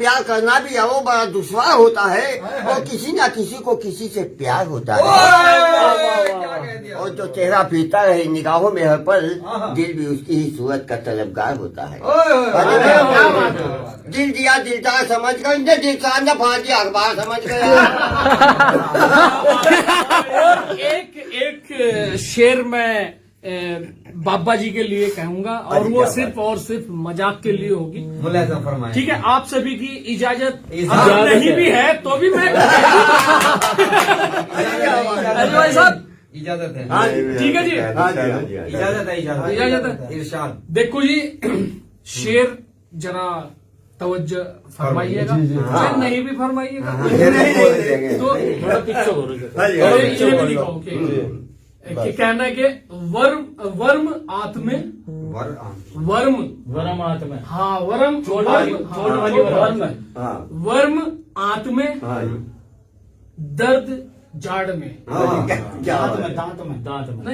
प्यार करना भी है वो बड़ा दुश्वार होता है, और किसी ना किसी को किसी से प्यार होता है। और जो चेहरा पीता रहे निगाहों में हर पल, दिल भी उसकी ही सूरत का तलबगार होता है। दिल दिया दिलदार समझ कर, दिल का न फाड़ दिया अखबार समझ गया। और एक शेर मैं बाबा जी के लिए कहूंगा, और वो सिर्फ और सिर्फ मजाक के लिए होगी। ठीक है, आप सभी की इजाजत नहीं भी है तो भी मैं अरे भाई साहब इजाजत है। ठीक है जी, इजाजत है। इरशाद। देखो जी, शेर जरा तवज्जो फरमाइएगा, चाहे नहीं भी फरमाइएगा तो थोड़ा पीछे हो रहा है। ये भी लिखो कि कहना है कि वर्म आत्मे वर्म आत्मे, हाँ वर्म आत्मे दर्द जाड़ में, दांत में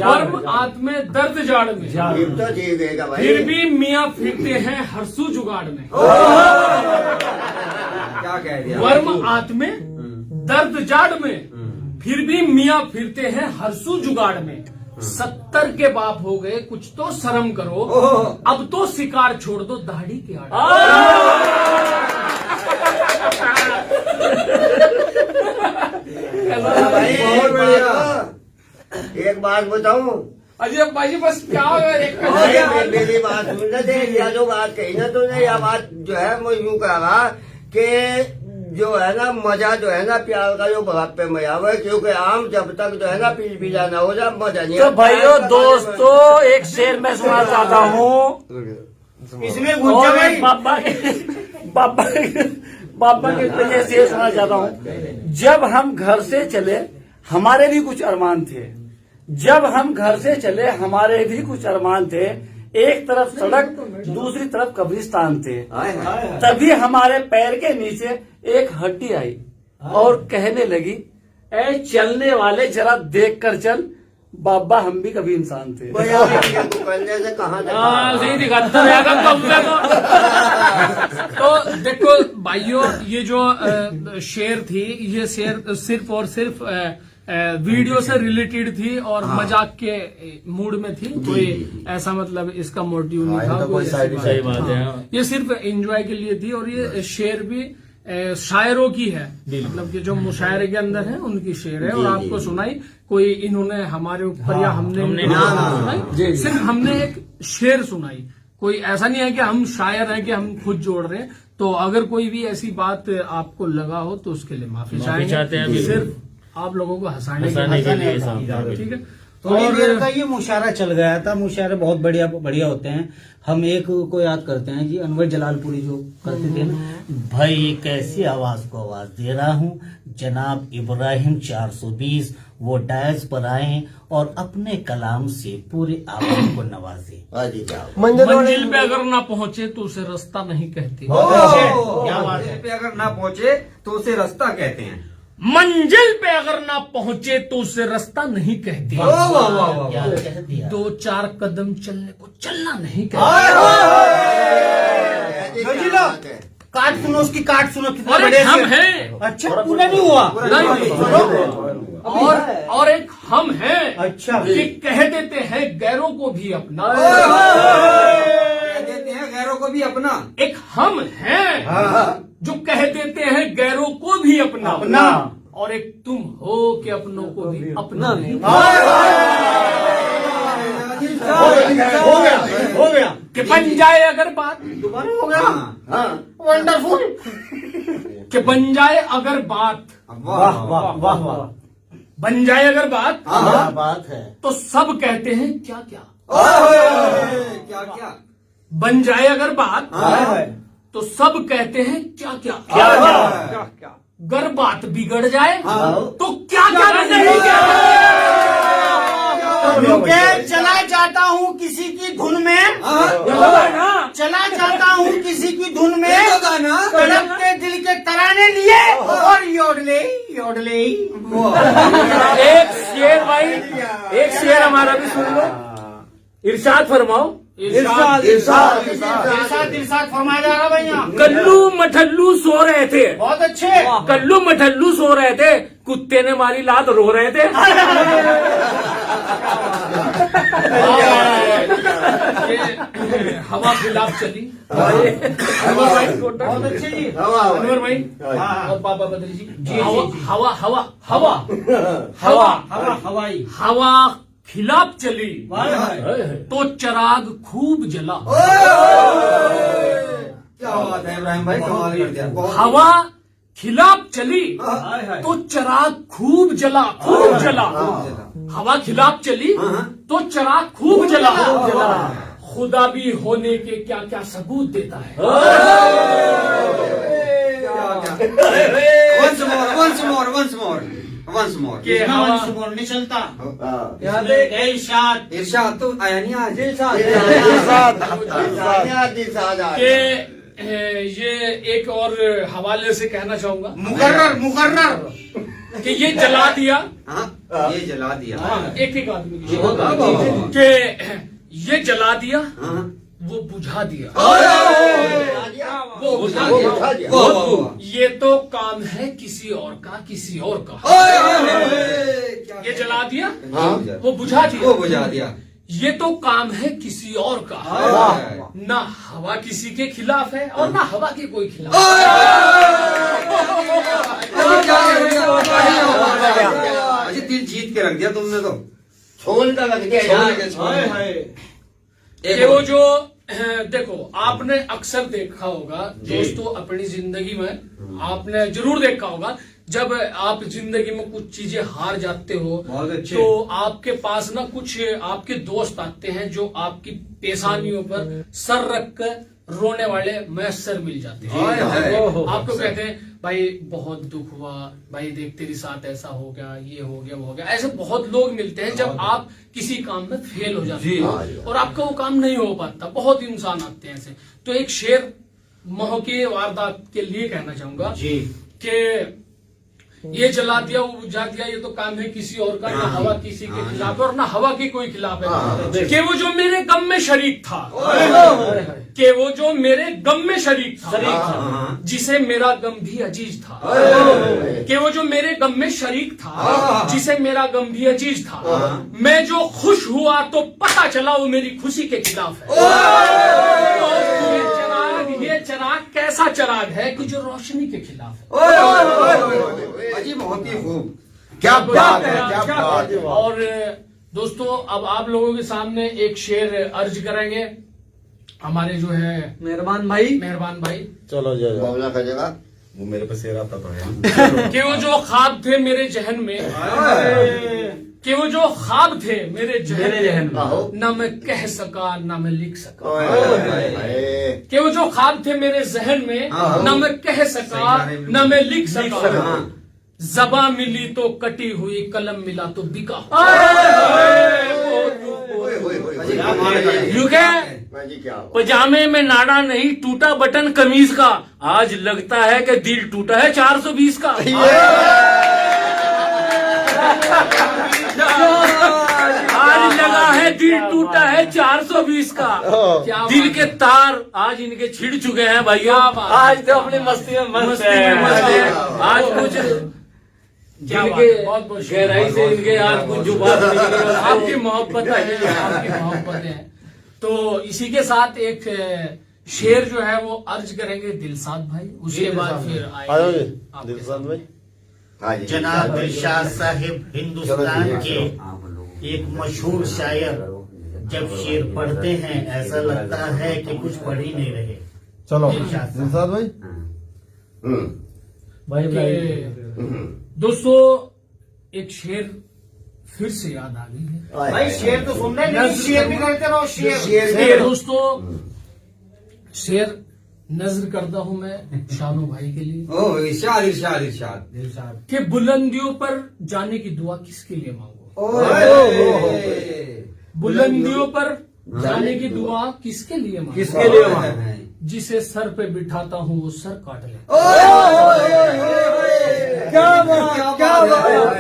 वर्म आत्मे दर्द जाड़ में, फिर भी मियाँ फिरते हैं हरसू जुगाड़ में। क्या कह दिया? वर्म आत्मे दर्द जाड़ में, फिर भी मियाँ फिरते हैं हरसू जुगाड़ में। 70 के बाप हो गए, कुछ तो शर्म करो, अब तो शिकार छोड़ दो दाढ़ी के आड़। बहुत बढ़िया। एक बात बताऊं अजय भाई, बस क्या हो मेरी बात सुनने दे, या जो बात कही ना तूने, या बात जो है मैं यूं कहा कि जो है ना मजा जो है ना प्यार का जो बुढ़ापे में आवे, क्योंकि आम जब तक जो है ना पीला ना हो जाए मजा नहीं। तो भाइयों दोस्तों, एक शेर मैं सुना चाहता हूँ, इसमें बाबा के लिए शेर सुना चाहता हूँ। जब हम घर से चले हमारे भी कुछ अरमान थे, जब हम घर से चले हमारे भी कुछ अरमान थे, एक तरफ सड़क दूसरी तरफ कब्रिस्तान थे, तभी हमारे पैर के नीचे एक हड्डी आई और कहने लगी, ऐ चलने वाले जरा देख कर चल, बाबा हम भी कभी इंसान थे। से कहाँ सही दिखाता तो देखो भाइयों, ये जो शेर थी, ये शेर सिर्फ और सिर्फ वीडियो से रिलेटेड थी और मजाक के मूड में थी। कोई ऐसा मतलब इसका मोटिव नहीं था, कोई सही बात है। ये सिर्फ एंजॉय के लिए थी, और ये शेर भी शायरों की है, मतलब कि जो मुशायरे के अंदर है उनकी शेर है, और आपको सुनाई। कोई इन्होंने हमारे ऊपर या हमने सुनाई, सिर्फ हमने एक शेर सुनाई। कोई ऐसा नहीं है कि हम शायर हैं कि हम खुद जोड़ रहे हैं। तो अगर कोई भी ऐसी बात आपको लगा हो तो उसके लिए माफी चाहते हैं, सिर्फ आप लोगों को हंसाने के लिए। ठीक है, और का ये मुशायरा चल गया था। मुशायरे बहुत बढ़िया होते हैं। हम एक को याद करते हैं जी, अनवर जलालपुरी जो करते थे ना, भाई कैसी आवाज को आवाज दे रहा हूँ, जनाब इब्राहिम 420 वो डायस पर आए और अपने कलाम से पूरे आवाम को नवाजे। मंजिल पे अगर ना पहुँचे तो उसे रास्ता नहीं कहते। मंजिल पे अगर ना पहुँचे तो उसे रास्ता कहते हैं। मंजिल पे अगर ना पहुँचे तो उसे रास्ता नहीं कहते। 2-4 कदम चलने को चलना नहीं कहते। काट सुनो उसकी, काट सुनो कितना और बढ़िया एक हम शेर। हैं, अच्छा पूरा नहीं हुआ। और एक हम हैं, अच्छा कि कह देते हैं गैरों को भी अपना। कह देते हैं गैरों को भी अपना। एक हम हैं जो कह देते हैं गैरों को भी अपना, और एक तुम हो कि अपनों को भी अपना। हो गया कि बन जाए अगर बात, दोबारा हो गया। वंडरफुल, कि बन जाए अगर बात, वाह वाह वाह वाह, बन जाए अगर बात, बात है। तो सब कहते हैं क्या क्या, क्या क्या बन जाए अगर बात तो सब कहते हैं क्या क्या, क्या अगर बात बिगड़ जाए तो क्या क्या नहीं चला जाता हूँ किसी की धुन में, चला जाता हूँ किसी की धुन में, तड़पते दिल के तराने लिए और योडले योडले। एक शेर भाई, एक शेर हमारा भी सुन लो, इरशाद फरमाओ। इरशाद इरशाद फरमाया जा रहा भाई यहाँ। कल्लू मठल्लू सो रहे थे, बहुत अच्छे। कल्लू मठल्लू सो रहे थे, कुत्ते ने मारी लात रो रहे थे। ये हवा खिलाफ चली। बहुत अच्छे जी। अनवर भाई हाँ। और पापा बद्री जी जी, हवा जी। हवा हवा हवा हवा हवा हवाई। हवा खिलाफ चली वाह, वाह। तो चराग खूब जला। क्या बात है इब्राहिम भाई, कमाल कर दिया। बहुत- हवा खिलाफ चली हाय, हाय। तो चराग खूब जला, खूब जला। हवा खिलाफ चली तो चराग खूब जला। खुदा भी होने के क्या क्या सबूत देता है। once more कि हवा नहीं चलता। हाँ। इरशाद। इरशाद तो आया नहीं आज। कि ये एक और हवाले से कहना चाहूंगा मुकर्रर कि ये जला दिया। हाँ, ये जला दिया। एक एक आदमी की हाँ, हाँ, हाँ। कि ये जला दिया, हाँ। वो बुझा दिया। वो बुझा वो दिया। उठा दिया। वाह, वाह, वाह। ये तो काम है किसी और का, किसी और का। क्या- ये जला दिया, हाँ। वो बुझा दिया। वो बुझा दिया। ये तो काम है किसी और का। ना हवा किसी के खिलाफ है और ना हवा के कोई खिलाफ है। अजी दिल जीत के रख दिया तुमने तो। छोल का रख दिया छोल के छोल। हाय हाय। कि वो जो देखो, आपने अक्सर देखा होगा दोस्तों अपनी जिंदगी में, आपने जरूर देखा होगा जब आप जिंदगी में कुछ चीजें हार जाते हो बहुत अच्छे। तो आपके पास ना कुछ आपके दोस्त आते हैं जो आपकी पेशानियों पर सर रख कर रोने वाले मैसर मिल जाते हाय, हाय। हैं। आपको कहते हैं भाई बहुत दुख हुआ, भाई देख तेरे साथ ऐसा हो गया, ये हो गया, वो हो गया। ऐसे बहुत लोग मिलते हैं जब आप किसी काम में फेल हो जाते जी। हैं और आपका वो काम नहीं हो पाता। बहुत इंसान आते हैं ऐसे। तो एक शेर मोह के वारदात के लिए कहना चाहूंगा जी। कि ये जला दिया, वो बुझा दिया, ये तो काम है किसी और का। ना हवा किसी के खिलाफ है और ना हवा की कोई खिलाफ है। कि वो जो मेरे गम में शरीक था, कि वो जो मेरे गम में शरीक था, जिसे मेरा गम भी अजीज था। कि वो जो मेरे गम में शरीक था, जिसे मेरा गम भी अजीज था। मैं जो खुश हुआ तो पता चला वो मेरी खुशी के खिलाफ है। ये चराग कैसा चराग है कि जो रोशनी के खिलाफ है। अजी बहुत ही खूब। क्या बात है, क्या क्या बात है। और दोस्तों अब आप लोगों के सामने एक शेर अर्ज करेंगे हमारे जो है मेहरबान भाई। मेहरबान भाई। बोलना करेगा। वो मेरे पे शेर आता तो है। कि वो जो ख्वाब थे मेरे जहन में, कि वो जो ख्वाब थे मेरे जहन में, आहो। ना मैं कह सका ना मैं लिख सका। ओए, ओए, कि वो जो ख्वाब थे मेरे जहन में, ना मैं कह सका ना मैं लिख सका। ज़बां मिली तो कटी हुई, कलम मिला तो बिका। ओए, ओए, ओए। यूं क्या मैं जी क्या हुआ? पजामे में नाड़ा नहीं, टूटा बटन कमीज का। आज लगता है कि दिल टूटा है 420 का। आज लगा है दिल टूटा है 420 का। क्या दिल बात के तार आज इनके छिड़ चुके हैं भाइयों। क्या बात है। आज तो अपनी मस्ती में मस्त मस्ती में मस्त है। है। आज कुछ क्या दिल बात के है, बहुत बहुत गहराई से इनके आज कुछ जुबान निकली। आपकी मोहब्बत है, आपकी मोहब्बत है। तो इसी के साथ एक शेर जो है वो अर्ज करेंगे दिलसाद भाई, उसके बाद फिर आएंगे आपके साथ। हाँ जी। जनाब इरशाद साहिब हिंदुस्तान के एक मशहूर शायर जब शेर पढ़ते हैं ऐसा लगता है कि कुछ पढ़ ही नहीं रहे। चलो इरशाद साहब। दिलशाद भाई। हम्म, कि दोस्तों एक शेर फिर से याद आ गई है। भाई शेर तो सुन रहे नहीं, शेर भी करते रहो। शेर शेर दोस्तों, शेर नजर करता हूं मैं शानू भाई के लिए ओह इरशाद इरशाद इरशाद। कि बुलंदियों पर जाने की दुआ किसके लिए मांगो। बुलंदियों पर जाने की दुआ किसके लिए मांगो। किसके लिए वहाँ? जिसे सर पे बिठाता हूँ वो सर काट ले। क्या बात, क्या बात।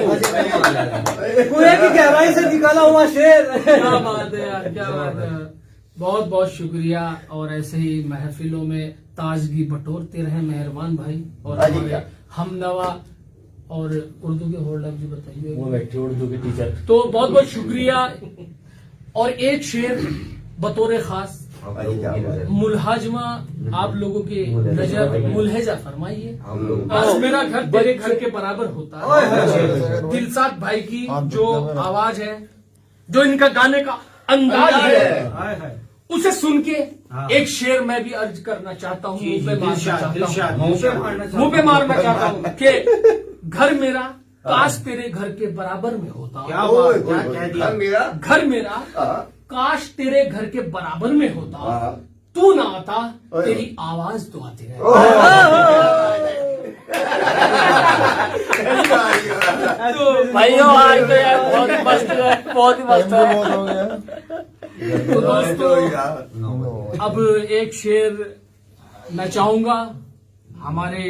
कुएं की गहराई से निकाला हुआ शेर। क्या बात है यार, क्या बात है। बहुत बहुत शुक्रिया। और ऐसे ही महफिलों में ताजगी बटोरते रहे मेहरबान भाई। और हाँ जी, हमारे क्या? हमनवा और उर्दू के होल्ड अप जी बताइए। वो बैठे उर्दू के टीचर। तो बहुत बहुत शुक्रिया। और एक शेर बतौर खास हाँ जी, क्या बात है। मुलहाजमा आप लोगों की नजर मुलहजा फरमाइए। हम लोग आज मेरा घर तेरे घर के बराबर होता है। दिलसाद भाई की जो आवाज है, जो इनका गाने का अंदाज है, उसे सुन के एक शेर मैं भी अर्ज करना चाहता हूँ, मुंह पे मारना चाहता हूँ, मुंह पे मारना चाहता हूँ कि घर मेरा काश तेरे घर के बराबर में होता। क्या मेरा घर मेरा हाँ। काश तेरे घर के बराबर में होता, हाँ। तू ना आता, तेरी आवाज तो आती रहे। तो भाइयों आज तो यार बहुत ही मस्त है, बहुत ही मस्त है। तो दोस्तों अब एक शेर मैं चाहूंगा हमारे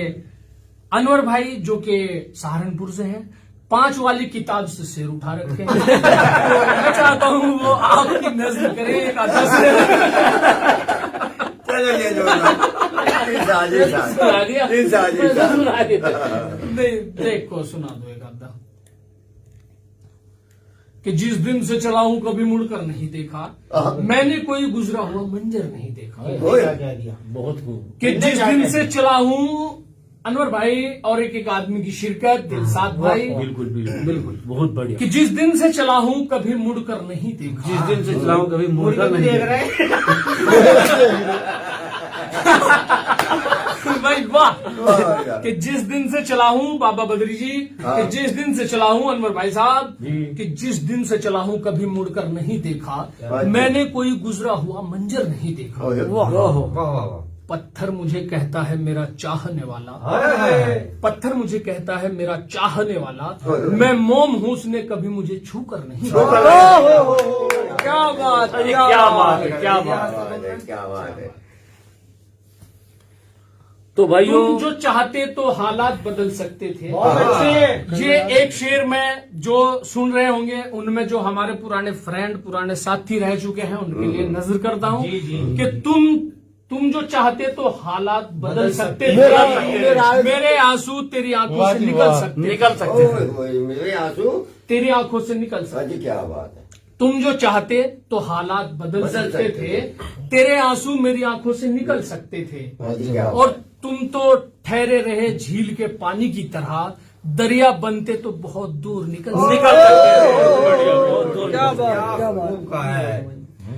अनवर भाई जो कि सहारनपुर से हैं, 5 वाली किताब से शेर उठा रखे हैं। तो मैं चाहता हूँ वो आपकी नजर करें एक आधा शेर। चलो ये लो सुना दिया? सुना दिया। नहीं देखो सुना दो एक आधा। कि जिस दिन से चला हूं कभी मुड़कर नहीं देखा, मैंने कोई गुजरा हुआ मंजर नहीं देखा। बहुत खूब। कि जिस दिन से चला हूं अनवर भाई और एक आदमी की शिरकत दिलसाद भाई, बिल्कुल बिल्कुल बिल्कुल बहुत बढ़िया। कि जिस दिन से चला हूं कभी मुड़कर नहीं देखा। जिस दिन से चलाऊं कभी मुड़कर नहीं देख रहे। भाई वाह। कि जिस दिन से चला हूं बाबा बद्री जी, कि जिस दिन से चला हूं अनवर भाई साहब, कि जिस दिन से चला हूं कभी मुड़कर नहीं देखा, मैंने कोई गुजरा हुआ मंजर नहीं देखा। पत्थर मुझे कहता है मेरा चाहने वाला, पत्थर मुझे कहता है मेरा चाहने वाला, मैं मोम हूं उसने कभी मुझे छू कर नहीं देखा। क्या बात है, क्या बात है, क्या बात है। क्या बात है। तो भाइयों तुम जो चाहते तो हालात बदल सकते थे। ये एक शेर में जो सुन रहे होंगे उनमें जो हमारे पुराने फ्रेंड पुराने साथी रह चुके हैं उनके लिए नजर करता हूँ कि तुम जो चाहते तो हालात बदल सकते थे। मेरे आंसू तेरी आंखों से निकल सकते थे। मेरे आंसू तेरी आंखों से निकल हाँ सकते। जी, क्या बात है। तुम जो चाहते तो हालात बदल सकते थे, तेरे आंसू मेरी आंखों से निकल सकते थे। हाँ जी, क्या और तुम तो ठहरे रहे झील के पानी की तरह, दरिया बनते तो बहुत दूर निकल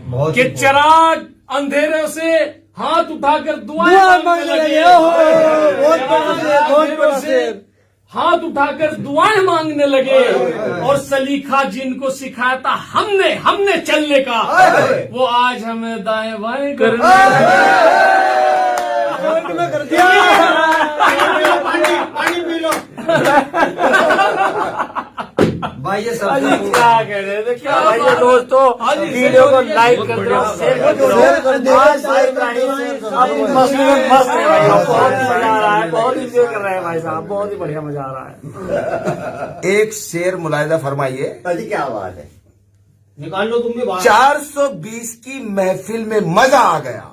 बहुत के चिराग अंधेरे से हाथ उठाकर दुआएं मांगने लगे। अंधेरों से हाथ उठाकर दुआएं मांगने लगे। और सलीखा जिनको सिखाया था हमने चलने का, वो आज हमें दाएं बाएं करने पानी पी लो भाई। ये सब क्या कह रहे थे, क्या भाइयों दोस्तों वीडियो को लाइक कर दो, शेयर कर दो। आज भाई मस्त है भाई, बहुत ही मजा आ रहा है, बहुत इंजॉय कर रहे हैं भाई साहब, बहुत ही बढ़िया मजा आ रहा है। एक शेर मुलाहिजा फरमाइए। हाँ जी, क्या बात है। निकाल लो तुम भी बाहर। 420 की महफिल में मजा आ गया,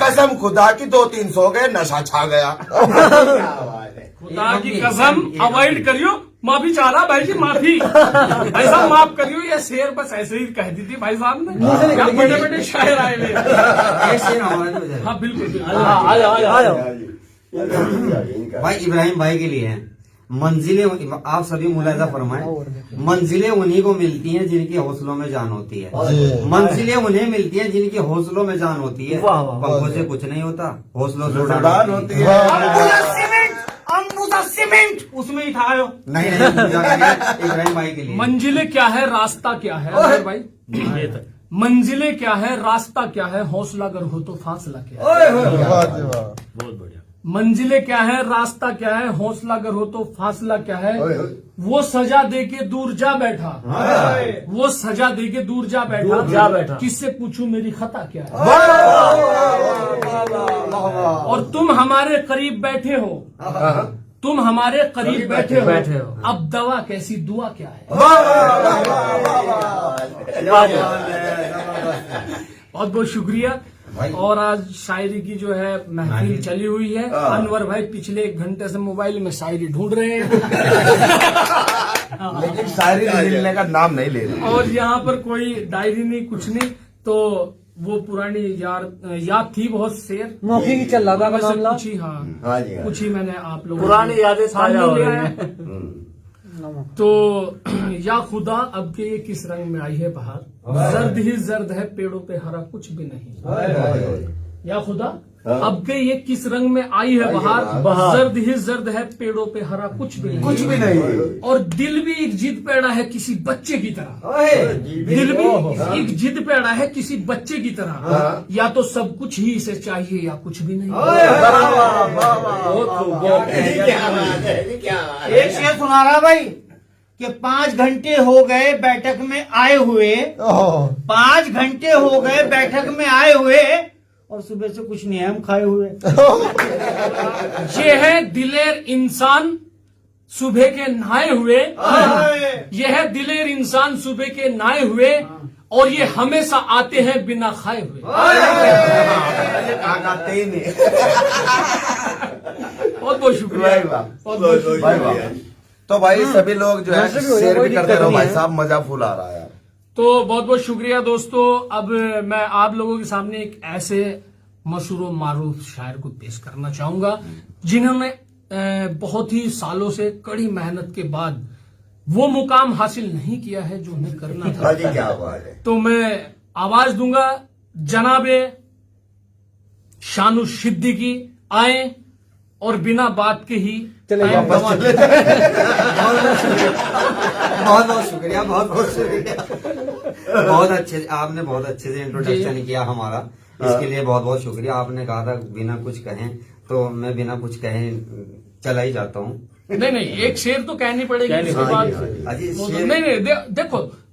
कसम खुदा की 200-300 गए, नशा छा गया। क्या बात है। खुदा की कसम अवॉइड करियो। माफी चाह रहा भाई जी, माफी भाई साहब माफ करियो। ये शेर बस ऐसे ही कह दी थी भाई साहब ने, क्या बड़े बड़े शायर आए हुए। एक शेर हमारा भी हो जाए। हाँ बिल्कुल आ जाओ। इनका भाई इब्राहिम भाई के लिए हैं। मंजिलें आप सभी मुलाहिजा फरमाएं, मंजिलें उन्हीं को मिलती हैं जिनके हौसलों में जान होती है। मंजिलें उन्हें मिलती हैं जिनके हौसलों में जान होती है। पंखों से कुछ नहीं होता, हौसलों से उड़ान होती है। सीमेंट उसमें ही था। नहीं इब्राहिम भाई के लिए मंजिलें क्या है, रास्ता क्या है अनवर भाई? मंजिलें क्या है, रास्ता क्या है, हौसला अगर हो तो फासला क्या है? बहुत बढ़िया। मंजिलें क्या है, रास्ता क्या है, हौसला अगर हो तो फासला क्या है? वो सजा दे के दूर जा बैठा, वो सजा दे के दूर जा बैठा, किससे पूछूं मेरी खता क्या है? और तुम हमारे करीब बैठे हो, तुम हमारे करीब बैठे हो, अब दवा कैसी दुआ क्या है? बहुत बहुत शुक्रिया। भाई। और आज शायरी की जो है महफिल चली हुई है। अनवर भाई पिछले 1 घंटे से मोबाइल में शायरी ढूंढ रहे हैं लेकिन शायरी मिलने का नाम नहीं ले रही। और यहाँ पर कोई डायरी नहीं, कुछ नहीं, तो वो पुरानी याद थी बहुत शेर मौके की चल रहा था वैसे मामला। कुछ ही, हाँ हाँ जी, हाँ। कुछ ही मैंने आप लोगों पुरानी के यादें सामने ताजा हो ले रही आया। हैं। तो या खुदा अब के ये किस रंग में आई है बहार, जर्द ही जर्द है पेड़ों पे हरा कुछ भी नहीं। या खुदा अब के ये किस रंग में आई है बहार, जर्द ही जर्द है पेड़ों पे हरा कुछ भी नहीं। कुछ भी नहीं। और दिल भी एक जिद पैदा है किसी बच्चे की तरह, दिल भी एक जिद पैदा है किसी बच्चे की तरह, या तो सब कुछ ही इसे चाहिए या कुछ भी नहीं। एक शेर सुना रहा भाई कि 5 घंटे हो गए बैठक में आए हुए, 5 घंटे हो गए बैठक में आए हुए, और सुबह से कुछ नहीं है हम खाए हुए। ये है दिलेर इंसान सुबह के नहाए हुए, ये है दिलेर इंसान सुबह के नहाए हुए, और ये हमेशा आते हैं बिना खाए हुए। बहुत बहुत शुक्रिया, बहुत बहुत शुक्रिया। तो भाई सभी लोग जो है शेयर भी करते रहो भाई साहब, मजा फुल आ रहा है। तो बहुत बहुत शुक्रिया दोस्तों। अब मैं आप लोगों के सामने एक ऐसे मशहूर व मारूफ शायर को पेश करना चाहूंगा जिन्होंने बहुत ही सालों से कड़ी मेहनत के बाद वो मुकाम हासिल नहीं किया है जो उन्हें करना था। हाँ जी, क्या बात है। तो मैं आवाज दूंगा जनाबे शानु सिद्दीकी, आए और बिना बात के ही टाइम गंवा दें। बहुत बहुत शुक्रिया, बहुत बहुत शुक्रिया। बहुत अच्छे, आपने बहुत अच्छे से इंट्रोडक्शन किया हमारा, इसके लिए बहुत बहुत शुक्रिया। आपने कहा था बिना कुछ कहें, तो मैं बिना कुछ कहे चला ही जाता हूँ। नहीं, एक शेर तो कहनी पड़ेगी इसके बाद। अजी नहीं,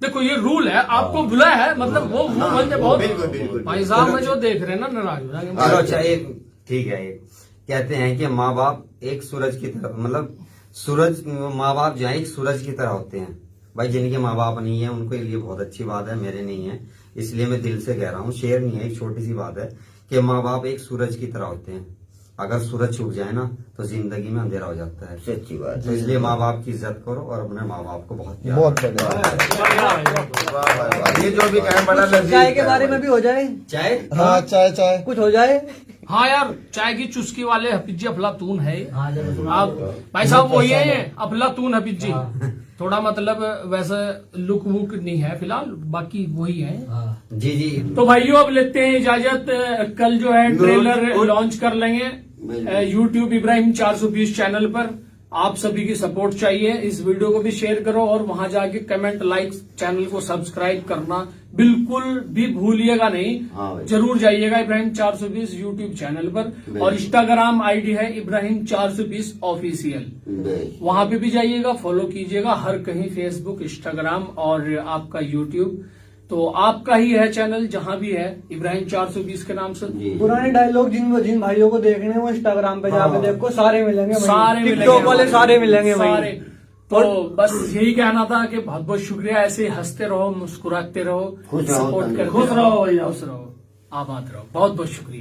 देखो ये रूल है, आपको बुलाया है मतलब वो बंदे बहुत बिल्कुल। भाई साहब में जो देख रहे हैं ना नाराज हो जाएंगे। चलो अच्छा, एक ठीक है। एक कहते हैं कि माँ बाप एक सूरज की तरह, मतलब सूरज, माँ बाप जो है एक सूरज की तरह होते हैं। भाई जिनके माँ बाप नहीं है उनको लिए बहुत अच्छी बात है, मेरे नहीं है, इसलिए मैं दिल से कह रहा हूँ। शेर नहीं है, एक छोटी सी बात है कि माँ बाप एक सूरज की तरह होते हैं। अगर सूरज छुप जाए ना तो जिंदगी में अंधेरा हो जाता है। सच्ची बात तो इसलिए माँ बाप की इज्जत करो और अपने माँ बाप को बहुत प्यार बहुत करो। बढ़िया। ये जो भी कहें बड़ा लजीज चाय के बारे में भी हो जाए, चाहे हाँ, चाय कुछ हो जाए। हाँ यार, चाय की चुस्की वाले हफीज जी अफलातून है आप भाई साहब, वही है अफलातून हफीज जी। थोड़ा मतलब वैसे लुक वुक नहीं है फिलहाल, बाकी वही है। जी जी। तो भाइयों अब लेते हैं इजाजत। कल जो है ट्रेलर लॉन्च कर लेंगे YouTube इब्राहिम 420 चैनल पर। आप सभी की सपोर्ट चाहिए, इस वीडियो को भी शेयर करो और वहां जाके कमेंट, लाइक, चैनल को सब्सक्राइब करना बिल्कुल भी भूलिएगा नहीं। हाँ, जरूर जाइएगा इब्राहिम 420 YouTube चैनल पर, और इंस्टाग्राम आईडी है इब्राहिम 420 ऑफिशियल, वहां पे भी जाइएगा, फॉलो कीजिएगा। हर कहीं फेसबुक, इंस्टाग्राम और आपका यूट्यूब, तो आपका ही है चैनल जहां भी है इब्राहिम 420 के नाम से। पुराने डायलॉग जिन भाइयों को देखने हैं वो इंस्टाग्राम पे जाके देखो, सारे मिलेंगे, सारे टिकटॉक वाले सारे मिलेंगे भाई। सारे। तो बस यही कहना था कि बहुत बहुत शुक्रिया। ऐसे हंसते रहो, मुस्कुराते रहो, खुश रहो, सपोर्ट करते खुश रहो भैया, खुश रहो, आबाद रहो। बहुत बहुत शुक्रिया।